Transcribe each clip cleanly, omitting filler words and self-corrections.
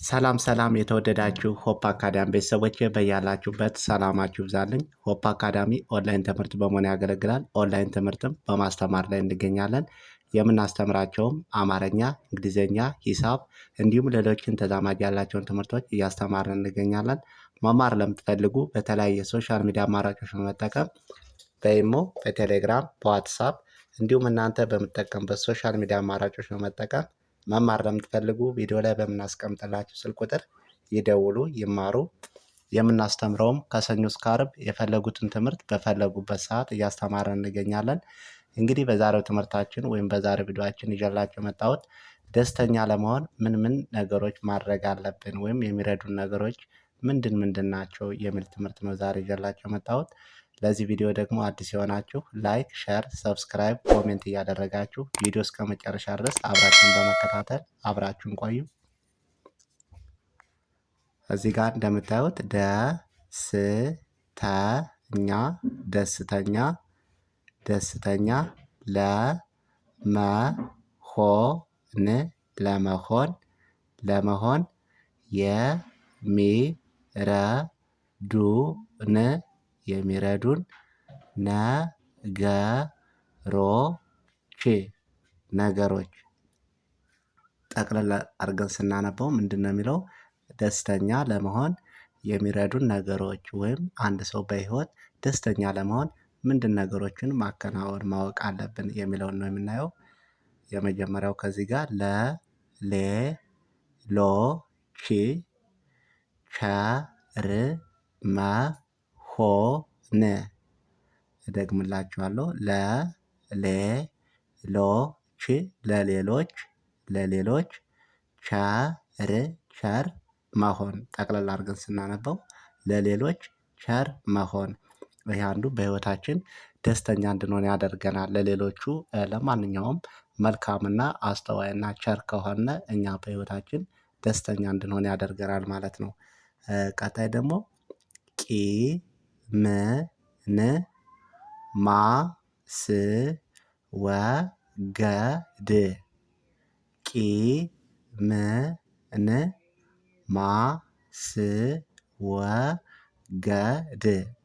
ሰላም ሰላም የተወደዳችሁ ሆፕ አካዳሚ ቤተሰቦች በያላችሁበት ሰላማችሁ ይብዛልኝ። ሆፕ አካዳሚ ኦንላይን ትምህርት በመሆን ያገለግላል። ኦንላይን ትምህርትም በማስተማር ላይ እንገኛለን። የምናስተምራቸውም አማርኛ፣ እንግሊዝኛ፣ ሂሳብ እንዲሁም ሌሎችን ተዛማጅ ያላቸውን ትምህርቶች እያስተማርን እንገኛለን። መማር ለምትፈልጉ በተለያየ ሶሻል ሚዲያ አማራጮች በመጠቀም በኢሞ፣ በቴሌግራም፣ በዋትሳፕ እንዲሁም እናንተ በምትጠቀምበት ሶሻል ሚዲያ አማራጮች በመጠቀም መማር ለምትፈልጉ ቪዲዮ ላይ በምናስቀምጥላችሁ ስልክ ቁጥር ይደውሉ፣ ይማሩ። የምናስተምረውም ከሰኞ እስከ ዓርብ የፈለጉትን ትምህርት በፈለጉበት ሰዓት እያስተማረን እንገኛለን። እንግዲህ በዛሬው ትምህርታችን ወይም በዛሬው ቪዲዮአችን ይዤላችሁ የመጣሁት ደስተኛ ለመሆን ምን ምን ነገሮች ማድረግ አለብን ወይም የሚረዱን ነገሮች ምንድን ናቸው የሚል ትምህርት ነው ዛሬ ይዤላችሁ የመጣሁት። ለዚህ ቪዲዮ ደግሞ አዲስ የሆናችሁ ላይክ፣ ሸር፣ ሰብስክራይብ፣ ኮሜንት እያደረጋችሁ ቪዲዮ እስከ መጨረሻ ድረስ አብራችሁን በመከታተል አብራችሁን ቆዩ። እዚህ ጋር እንደምታዩት ደስተኛ ደስተኛ ደስተኛ ለመሆን ለመሆን ለመሆን የሚረዱን ነገሮች ጠቅለል አድርገን ስናነበው ምንድነው የሚለው? ደስተኛ ለመሆን የሚረዱን ነገሮች ወይም አንድ ሰው በህይወት ደስተኛ ለመሆን ምንድን ነገሮችን ማከናወን ማወቅ አለብን የሚለውን ነው የምናየው። የመጀመሪያው ከዚህ ጋር ለሌሎች ቸር መሆን እደግምላችኋለሁ። ለሌሎች ቸር መሆን ጠቅለል አድርገን ስናነበው ለሌሎች ቸር መሆን ይሄ አንዱ በህይወታችን ደስተኛ እንድንሆን ያደርገናል። ለሌሎቹ ለማንኛውም መልካምና አስተዋይና ቸር ከሆነ እኛ በህይወታችን ደስተኛ እንድንሆን ያደርገናል ማለት ነው። ቀጣይ ደግሞ ቂምን ማስወገድ ቂምን ማስወገድ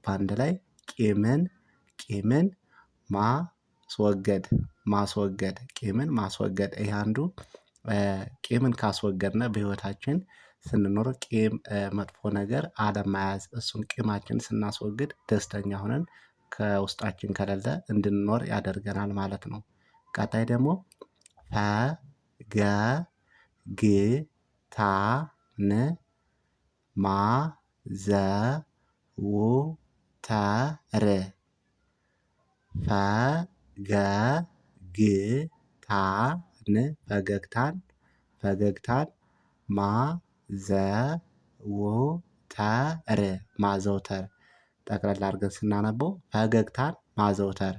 በአንድ ላይ ቂምን ማስወገድ ቂምን ማስወገድ ይሄ አንዱ ቂምን ካስወገድን በህይወታችን ስንኖር ቂም መጥፎ ነገር አለመያዝ እሱን ቂማችን ስናስወግድ ደስተኛ ሆነን ከውስጣችን ከሌለ እንድንኖር ያደርገናል ማለት ነው። ቀጣይ ደግሞ ፈገግታን ማዘውተር ፈገግታን ማዘውተር ጠቅለል አድርገን ስናነበው ፈገግታን ማዘውተር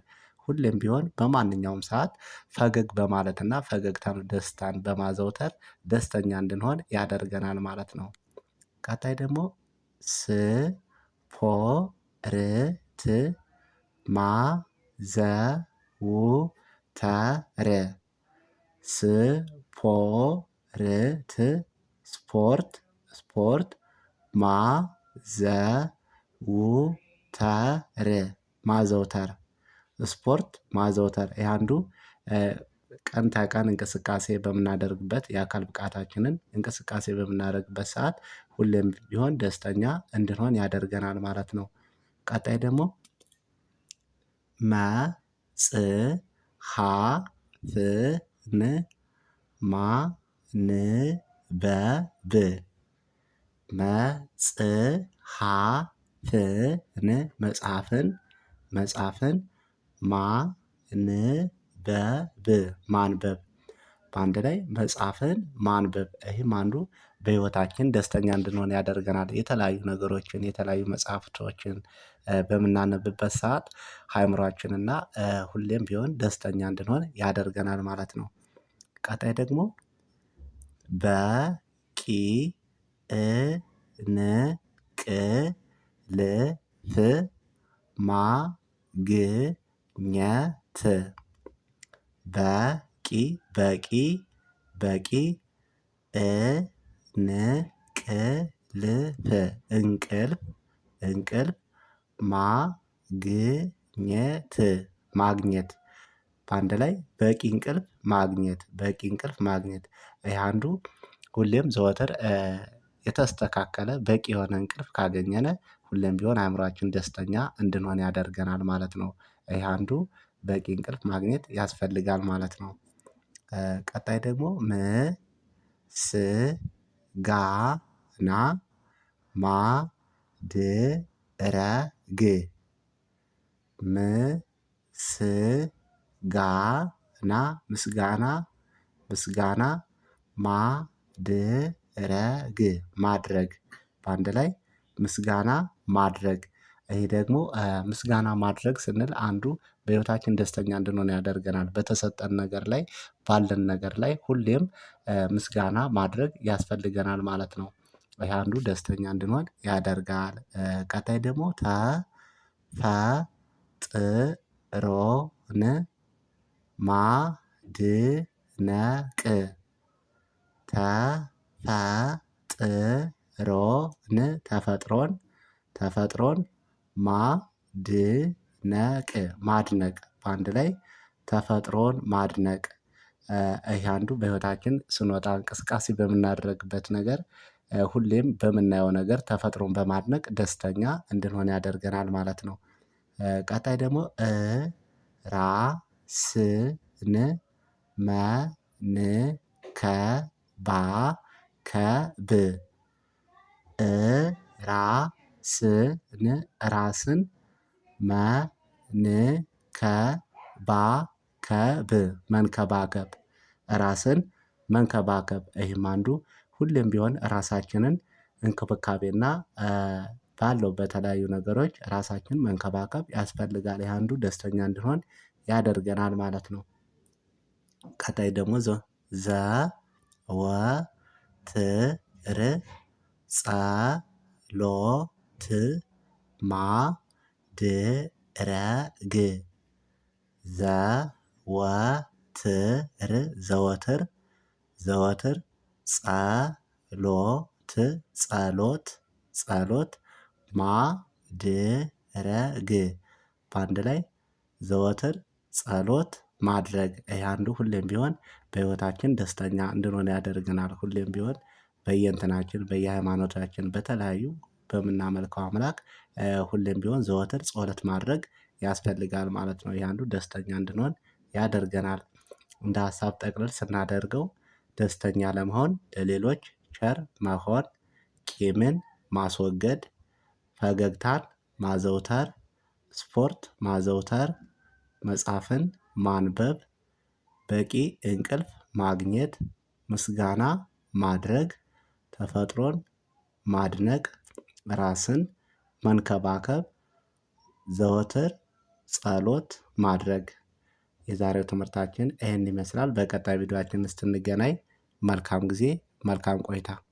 ሁሌም ቢሆን በማንኛውም ሰዓት ፈገግ በማለትና ፈገግታን ደስታን በማዘውተር ደስተኛ እንድንሆን ያደርገናል ማለት ነው። ቀጣይ ደግሞ ስፖርት ማዘውተር ስፖርት ማዘውተር ስፖርት ማዘውተር ይሄ አንዱ ቀን ተቀን እንቅስቃሴ በምናደርግበት የአካል ብቃታችንን እንቅስቃሴ በምናደርግበት ሰዓት ሁሌም ቢሆን ደስተኛ እንድንሆን ያደርገናል ማለት ነው። ቀጣይ ደግሞ መጽሐፍን ማንበብ መጽሐፍን ማንበብ በአንድ ላይ መጽሐፍን ማንበብ ይሄም አንዱ በህይወታችን ደስተኛ እንድንሆን ያደርገናል። የተለያዩ ነገሮችን የተለያዩ መጽሐፍቶችን በምናነብበት ሰዓት አእምሮአችን እና ሁሌም ቢሆን ደስተኛ እንድንሆን ያደርገናል ማለት ነው። ቀጣይ ደግሞ በቂ እንቅልፍ ማግኘት በቂ እንቅልፍ እንቅልፍ ማግኘት ማግኘት በአንድ ላይ በቂ እንቅልፍ ማግኘት በቂ እንቅልፍ ማግኘት። ይሄ አንዱ ሁሌም ዘወትር የተስተካከለ በቂ የሆነ እንቅልፍ ካገኘነ ሁሌም ቢሆን አእምሮአችን ደስተኛ እንድንሆን ያደርገናል ማለት ነው። ይሄ አንዱ በቂ እንቅልፍ ማግኘት ያስፈልጋል ማለት ነው። ቀጣይ ደግሞ ምስጋና ማድረግ ምስጋና ምስጋና ማድረግ በአንድ ላይ ምስጋና ማድረግ። ይሄ ደግሞ ምስጋና ማድረግ ስንል አንዱ በህይወታችን ደስተኛ እንድንሆን ያደርገናል በተሰጠን ነገር ላይ ባለን ነገር ላይ ሁሌም ምስጋና ማድረግ ያስፈልገናል ማለት ነው። ይሄ አንዱ ደስተኛ እንድንሆን ያደርጋል። ቀጣይ ደግሞ ተፈጥሮን ማድነቅ ተፈጥሮን ማድነቅ በአንድ ላይ ተፈጥሮን ማድነቅ። ይሄ አንዱ በህይወታችን ስንወጣ እንቅስቃሴ በምናደርግበት ነገር ሁሌም በምናየው ነገር ተፈጥሮን በማድነቅ ደስተኛ እንድንሆን ያደርገናል ማለት ነው። ቀጣይ ደግሞ ራስን መንከባከብ ራስን መንከባከብ ራስን መንከባከብ ይህም አንዱ ሁሌም ቢሆን ራሳችንን እንክብካቤና ባለው በተለያዩ ነገሮች ራሳችንን መንከባከብ ያስፈልጋል ይሄ አንዱ ደስተኛ እንድንሆን ያደርገናል ማለት ነው። ቀጣይ ደግሞ ዘወትር ጸሎት ማድረግ ዘወትር ጸሎት ማድረግ በአንድ ላይ ዘወትር ጸሎት ማድረግ ይሄ አንዱ ሁሌም ቢሆን በህይወታችን ደስተኛ እንድንሆን ያደርገናል። ሁሌም ቢሆን በየእንትናችን በየሃይማኖታችን በተለያዩ በምናመልከው አምላክ ሁሌም ቢሆን ዘወትር ጸሎት ማድረግ ያስፈልጋል ማለት ነው። ይሄ አንዱ ደስተኛ እንድንሆን ያደርገናል። እንደ ሀሳብ ጠቅለል ስናደርገው ደስተኛ ለመሆን ለሌሎች ቸር መሆን ቂምን ማስወገድ ፈገግታን ማዘውተር ስፖርት ማዘውተር መጽሐፍን ማንበብ በቂ እንቅልፍ ማግኘት ምስጋና ማድረግ ተፈጥሮን ማድነቅ ራስን መንከባከብ ዘወትር ጸሎት ማድረግ። የዛሬው ትምህርታችን ይሄን ይመስላል። በቀጣይ ቪዲዮአችን እስክንገናኝ መልካም ጊዜ መልካም ቆይታ